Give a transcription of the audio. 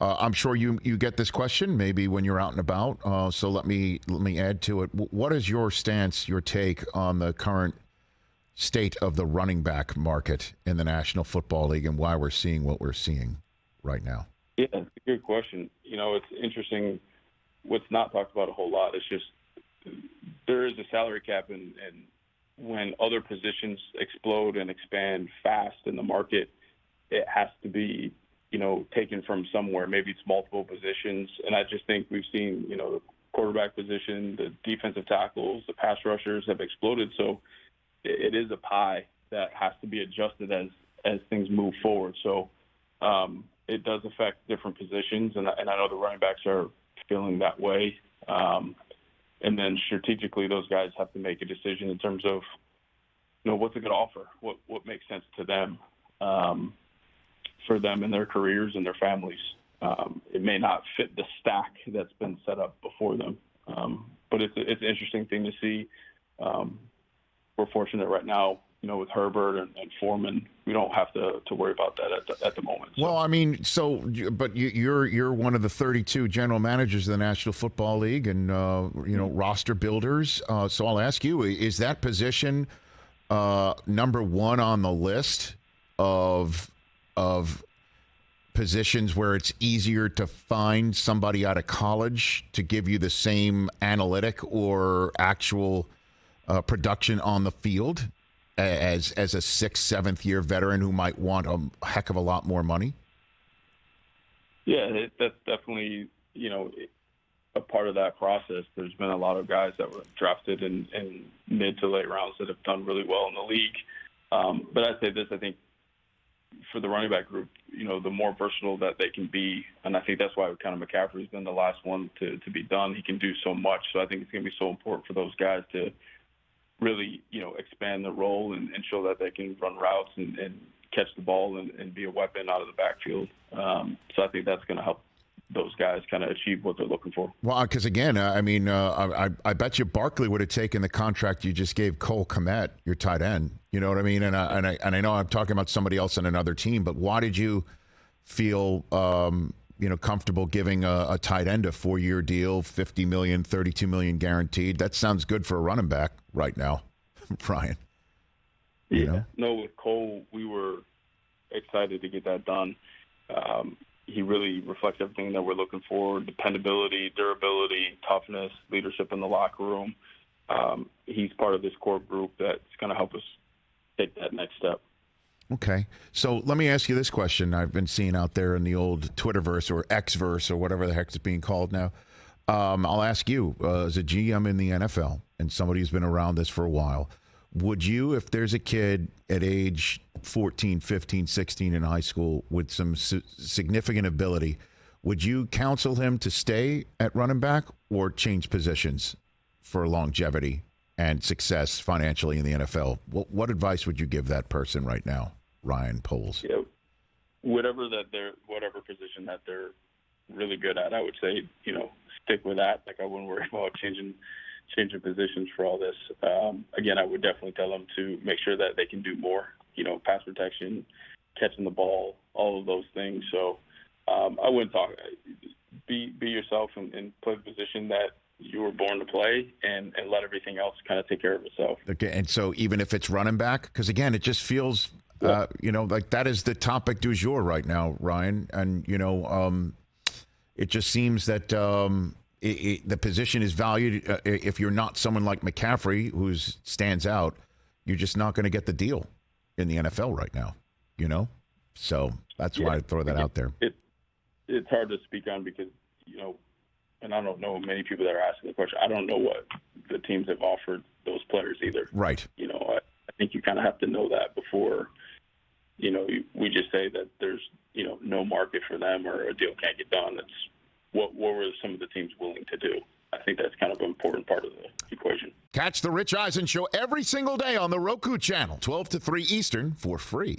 I'm sure you get this question maybe when you're out and about. So let me add to it. What is your stance, your take on the current state of the running back market in the National Football League and why we're seeing what we're seeing right now? Yeah, it's a good question. It's interesting. What's not talked about a whole lot is just there is a salary cap, and when other positions explode and expand fast in the market, it has to be taken from somewhere. Maybe it's multiple positions. And I just think we've seen, the quarterback position, the defensive tackles, the pass rushers have exploded. So it is a pie that has to be adjusted as things move forward. So it does affect different positions. And I know the running backs are feeling that way. And then strategically, those guys have to make a decision in terms of, what's a good offer, what makes sense to them. For them and their careers and their families. It may not fit the stack that's been set up before them. But it's an interesting thing to see. We're fortunate right now, with Herbert and Foreman, we don't have to worry about that at the moment. So. Well, I mean, but you're one of the 32 general managers of the National Football League and, roster builders. So I'll ask you, is that position number one on the list of positions where it's easier to find somebody out of college to give you the same analytic or actual production on the field as a 6th, 7th year veteran who might want a heck of a lot more money? Yeah, that's definitely, a part of that process. There's been a lot of guys that were drafted in mid to late rounds that have done really well in the league. But I'd say this, I think, for the running back group, the more versatile that they can be, and I think that's why kind of McCaffrey's been the last one to be done. He can do so much, so I think it's going to be so important for those guys to really, expand the role and show that they can run routes and catch the ball and be a weapon out of the backfield. So I think that's going to help those guys kind of achieve what they're looking for. Well, because again, I bet you Barkley would have taken the contract you just gave Cole Kmet, your tight end. You know what I mean? And I know I'm talking about somebody else on another team, but why did you feel comfortable giving a tight end a 4-year deal, $50 million, $32 million guaranteed? That sounds good for a running back right now, Brian. Yeah. No, with Cole, we were excited to get that done. He really reflects everything that we're looking for: dependability, durability, toughness, leadership in the locker room. He's part of this core group that's going to help us take that next step. Okay. So let me ask you this question I've been seeing out there in the old Twitterverse or Xverse or whatever the heck it's being called now. I'll ask you, as a GM in the NFL and somebody who's been around this for a while, would you, if there's a kid at age 14, 15, 16 in high school with some significant ability, would you counsel him to stay at running back or change positions for longevity and success financially in the NFL? What advice would you give that person right now, Ryan Poles? Yeah, whatever position that they're really good at, I would say, stick with that. Like, I wouldn't worry about changing positions for all this. Again, I would definitely tell them to make sure that they can do more, pass protection, catching the ball, all of those things. So I wouldn't talk. Be yourself and play the position that you were born to play, and let everything else kind of take care of itself. Okay, and so even if it's running back, because again, it just feels, like that is the topic du jour right now, Ryan. And, it just seems that the position is valued. If you're not someone like McCaffrey, who stands out, you're just not going to get the deal in the NFL right now, So that's why I throw that out there. It's hard to speak on because, and I don't know many people that are asking the question. I don't know what the teams have offered those players either. Right. I think you kind of have to know that before, we just say that there's, no market for them or a deal can't get done. It's what were some of the teams willing to do? I think that's kind of an important part of the equation. Catch the Rich Eisen Show every single day on the Roku channel, 12 to 3 Eastern, for free.